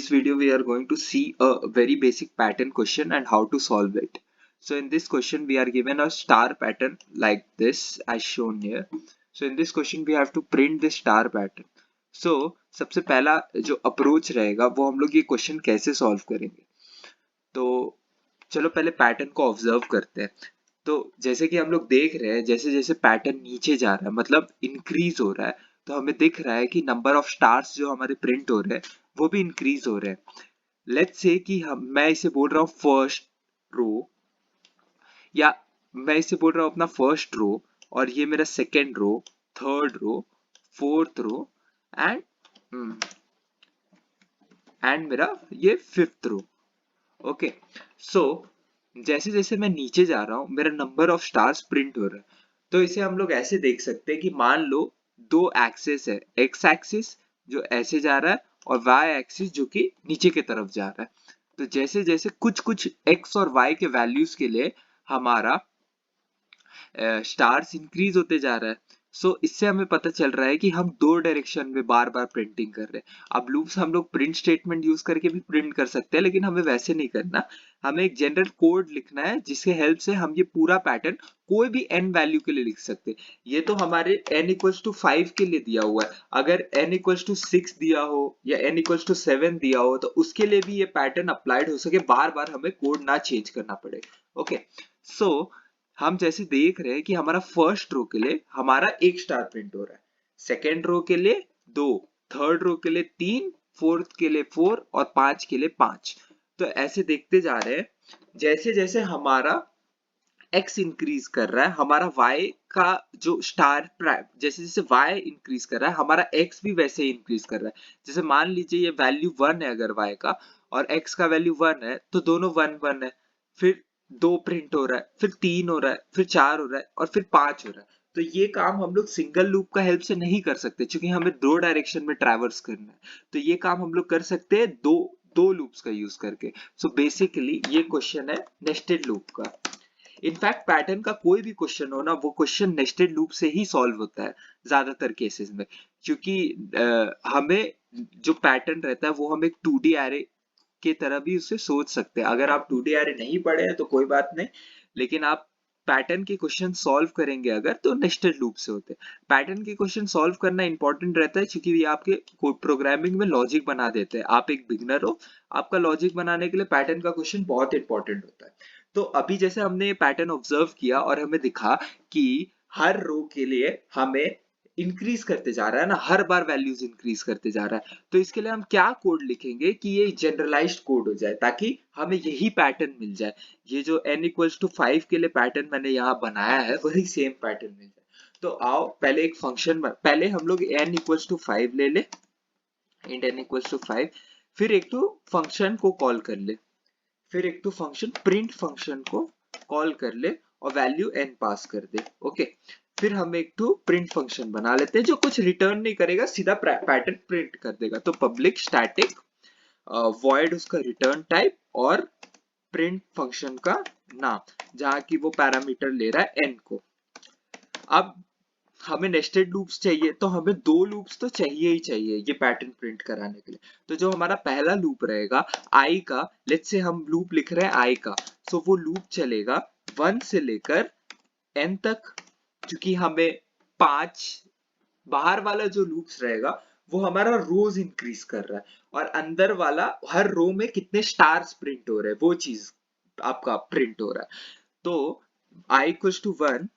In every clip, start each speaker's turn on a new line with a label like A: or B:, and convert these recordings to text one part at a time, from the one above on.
A: this video we are going to see a very basic pattern question and how to solve it. So in this question we are given a star pattern like this as shown here. So in this question we have to print this star pattern. So सबसे पहला जो approach रहेगा वो हम लोग ये question कैसे solve करेंगे. तो चलो पहले पैटर्न को ऑब्जर्व करते हैं. तो जैसे कि हम लोग देख रहे हैं जैसे जैसे पैटर्न नीचे जा रहा है मतलब इंक्रीज हो रहा है, तो हमें दिख रहा है कि नंबर ऑफ स्टार्स जो हमारे प्रिंट हो रहे हैं वो भी इंक्रीज हो रहे हैं. लेट्स से कि मैं इसे बोल रहा हूँ फर्स्ट रो, या मैं इसे बोल रहा हूँ अपना फर्स्ट रो, और ये मेरा second row, third row, fourth row and मेरा ये फिफ्थ रो. ओके, सो जैसे जैसे मैं नीचे जा रहा हूँ मेरा नंबर ऑफ स्टार्स प्रिंट हो रहा है. तो इसे हम लोग ऐसे देख सकते हैं कि मान लो दो एक्सिस है, एक्स एक्सिस जो ऐसे जा रहा है और वाई एक्सिस जो कि नीचे की तरफ जा रहा है. तो जैसे जैसे कुछ कुछ एक्स और वाई के वैल्यूज के लिए हमारा स्टार्स इंक्रीज होते जा रहा है. सो इससे हमें पता चल रहा है कि हम दो डायरेक्शन में बार बार प्रिंटिंग कर रहे हैं. अब लूप्स हम लोग प्रिंट स्टेटमेंट यूज करके भी प्रिंट कर सकते हैं, लेकिन हमें वैसे नहीं करना. हमें एक जनरल कोड लिखना है जिसके हेल्प से हम ये पूरा पैटर्न कोई भी n वैल्यू के लिए लिख सकते हैं. ये तो हमारे n इक्वल्स टू 5 के लिए दिया हुआ है. अगर n इक्वल्स टू 6 दिया हो या n इक्वल्स टू 7 दिया हो तो उसके लिए भी ये पैटर्न अप्लाइड हो सके, बार बार हमें कोड ना चेंज करना पड़े. ओके, सो हम जैसे देख रहे हैं कि हमारा फर्स्ट रो के लिए हमारा एक स्टार प्रिंट हो रहा है, सेकेंड रो के लिए दो, थर्ड रो के लिए तीन, फोर्थ के लिए 4 और 5 के लिए 5. तो ऐसे देखते जा रहे हैं जैसे जैसे हमारा x इंक्रीज कर रहा है हमारा y का जो स्टार जैसे जैसे y इंक्रीज कर रहा है हमारा x भी वैसे ही इंक्रीज कर रहा है. जैसे मान लीजिए ये वैल्यू 1 है अगर y का और x का वैल्यू 1 है तो दोनों 1 1 है, फिर 2 प्रिंट हो रहा है, फिर 3 हो रहा है, फिर 4 हो रहा है और फिर 5 हो रहा है. तो ये काम हम लोग सिंगल लूप का हेल्प से नहीं कर सकते क्योंकि हमें दो डायरेक्शन में ट्रैवर्स करना है. तो ये काम हम लोग कर सकते हैं दो दो लूप्स का यूज करके. सो बेसिकली ये क्वेश्चन है नेस्टेड लूप का. इनफैक्ट पैटर्न का कोई भी क्वेश्चन हो ना वो क्वेश्चन नेस्टेड लूप से ही सॉल्व होता है ज्यादातर केसेस में, क्योंकि हमें जो पैटर्न रहता है वो हम एक 2D एरे के तरह भी उसे सोच सकते हैं. अगर आप 2D एरे नहीं पढ़े हैं तो कोई बात नहीं, लेकिन आप पैटर्न के क्वेश्चन सॉल्व करेंगे अगर तो नेस्टेड लूप से होते हैं. पैटर्न के क्वेश्चन सॉल्व करना इंपॉर्टेंट रहता है क्योंकि ये आपके प्रोग्रामिंग में लॉजिक बना देते हैं. आप एक बिगनर हो, आपका लॉजिक बनाने के लिए पैटर्न का क्वेश्चन बहुत इंपॉर्टेंट होता है. तो अभी जैसे हमने ये पैटर्न ऑब्जर्व किया और हमें दिखा कि हर रो के लिए हमें इंक्रीज करते जा रहा है ना, हर बार वैल्यूज इंक्रीज करते जा रहा है. तो इसके लिए हम क्या कोड लिखेंगे कि ये जनरलाइज्ड कोड हो जाए ताकि हमें यही पैटर्न मिल जाए. ये जो n इक्वल्स टू 5 के लिए पैटर्न मैंने यहाँ बनाया है वही सेम पैटर्न मिल जाए. तो आओ पहले एक फंक्शन पहले हम लोग n इक्वल्स टू 5 ले ले, इंट n इक्वल्स टू 5, फिर एक तो फंक्शन को कॉल कर ले, फिर एक तो फंक्शन प्रिंट फंक्शन को कॉल कर ले और वैल्यू n पास कर दे. ओके, फिर हम एक तो प्रिंट फंक्शन बना लेते हैं जो कुछ रिटर्न नहीं करेगा, सीधा पैटर्न प्रिंट कर देगा. तो पब्लिक स्टैटिक वॉइड उसका रिटर्न टाइप और प्रिंट फंक्शन का नाम जहां की वो पैरामीटर ले रहा है n को. अब हमें नेस्टेड लूप्स चाहिए तो हमें दो लूप्स तो चाहिए ही चाहिए ये पैटर्न प्रिंट कराने के लिए. तो जो हमारा पहला लूप रहेगा i का, लेट्स से हम लूप लिख रहे हैं i का, सो वो लूप चलेगा 1 से लेकर n तक, क्योंकि हमें 5 बाहर वाला जो लूप्स रहेगा वो हमारा रोज इंक्रीज कर रहा है और अंदर वाला हर रो में कितने स्टार्स प्रिंट हो रहे हैं वो चीज आपका प्रिंट हो रहा है. तो i equals to 1,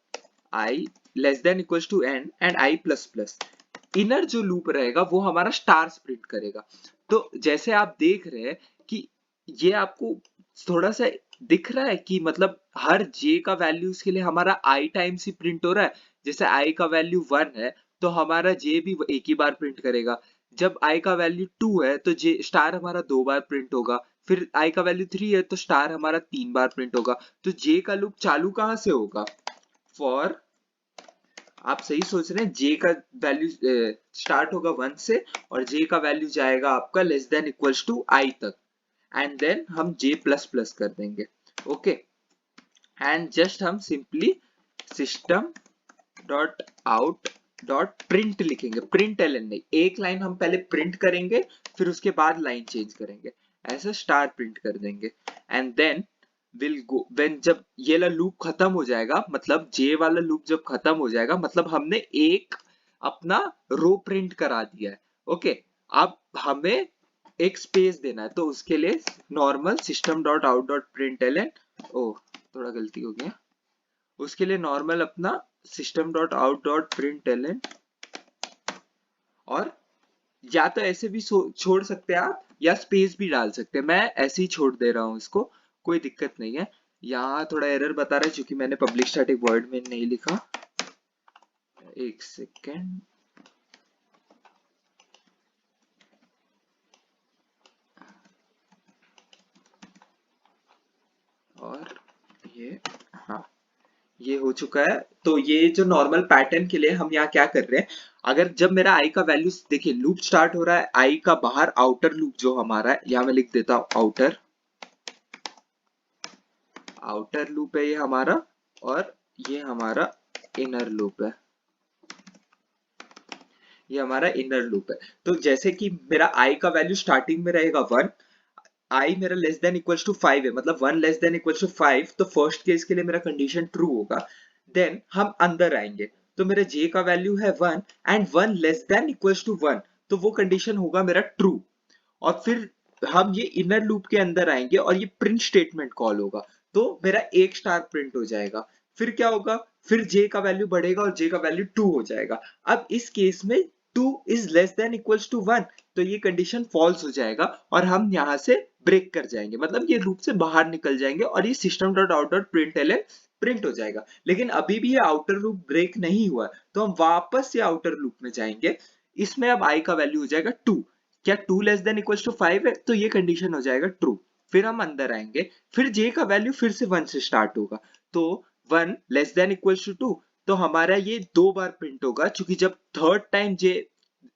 A: i less than equals to n and i plus plus. Inner जो लूप रहेगा वो हमारा स्टार्स प्रिंट करेगा. तो जैसे आप देख रहे हैं कि ये आपको थोड़ा सा दिख रहा है कि मतलब हर j का वैल्यूज के लिए हमारा i टाइम्स ही प्रिंट हो रहा है. जैसे i का वैल्यू 1 है तो हमारा j भी एक ही बार प्रिंट करेगा. जब i का वैल्यू 2 है तो j स्टार हमारा 2 बार प्रिंट होगा. फिर i का वैल्यू 3 है तो स्टार हमारा 3 बार प्रिंट होगा. तो j का लूप चालू कहां से होगा? फॉर, आप सही सोच रहे हैं, j का वैल्यू स्टार्ट होगा 1 से और j का वैल्यू जाएगा आपका less than equals to i तक, एंड देन हम j प्लस प्लस कर देंगे. ओके, एंड जस्ट हम simply system dot out dot print लिखेंगे, प्रिंट एल नहीं, एक लाइन हम पहले प्रिंट करेंगे फिर उसके बाद लाइन चेंज करेंगे, ऐसा स्टार प्रिंट कर देंगे। And then will go when, जब ये वाला लूप खत्म हो जाएगा, मतलब जे वाला लूप जब खत्म हो जाएगा, मतलब हमने एक अपना रो प्रिंट करा दिया है। ओके, अब हमें एक स्पेस देना है, तो उसके लिए normal system dot out dot print L N, ओ थोड़ा गलती हो गया, उसके लिए नॉर्मल अपना system dot out dot print L N, और या तो ऐसे भी छोड़ सकते हैं आप, या स्पेस भी डाल सकते हैं, मैं ऐसे ही छोड़ दे रहा हूँ इसको, कोई दिक्कत नहीं है। यहाँ थोड़ा एरर बता रहा है क्योंकि मैंने पब्लिक स्टैटिक वर्ड में नहीं लिखा, एक सेकेंड। और ये, हाँ ये हो चुका है। तो ये जो नॉर्मल पैटर्न के लिए हम यहाँ क्या कर रहे हैं, अगर जब मेरा आई का वैल्यू, देखिए लूप स्टार्ट हो रहा है आई का बाहर, आउटर लूप जो हमारा है, यहाँ मैं लिख देता हूँ आउटर, आउटर लूप है ये हमारा, और ये हमारा इनर लूप है, ये हमारा इनर लूप है। तो जैसे कि मेरा आई का वैल्यू स्टार्टिंग में रहेगा 1, आई मेरा लेस देन इक्वल्स टू 5 है, मतलब 1 लेस देन इक्वल्स टू 5, तो फर्स्ट केस के लिए मेरा कंडीशन ट्रू होगा। देन हम अंदर आएंगे, तो मेरा जे का वैल्यू है 1 and 1 less than equals to 1, तो वो कंडीशन होगा मेरा ट्रू। और फिर हम ये इनर लूप के अंदर आएंगे और ये प्रिंट स्टेटमेंट कॉल होगा, तो मेरा एक स्टार प्रिंट हो जाएगा। फिर क्या होगा, फिर जे का वैल्यू बढ़ेगा और जे का वैल्यू 2 हो जाएगा। अब इस केस में 2 is less than equals to 1, तो ये कंडीशन फॉल्स हो जाएगा और हम यहाँ से ब्रेक कर जाएंगे, मतलब ये लूप से बाहर निकल जाएंगे और ये system dot out dot print L print हो जाएगा। लेकिन अभी भी ये आउटर लूप ब्रेक नहीं हुआ, तो हम वापस से आउटर लूप में जाएंगे। इसमें अब आई का वैल्यू हो जाएगा 2, क्या 2 लेस देन इक्वल्स टू 5 है, तो ये कंडीशन हो जाएगा ट्रू। फिर हम अंदर आएंगे, फिर जे का वैल्यू फिर से 1 से स्टार्ट होगा, तो 1 लेस देन इक्वल्स टू 2, तो हमारा ये 2 बार प्रिंट होगा, क्योंकि जब थर्ड टाइम जे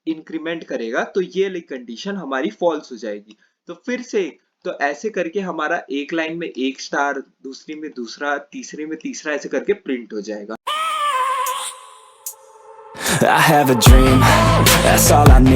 A: इंक्रीमेंट करेगा तो ये वाली कंडीशन हमारी फॉल्स हो जाएगी। तो फिर से, तो ऐसे करके हमारा एक लाइन में एक स्टार, दूसरी में दूसरा, तीसरी में तीसरा, ऐसे करके प्रिंट हो जाएगा।
B: I have a dream, that's all I need.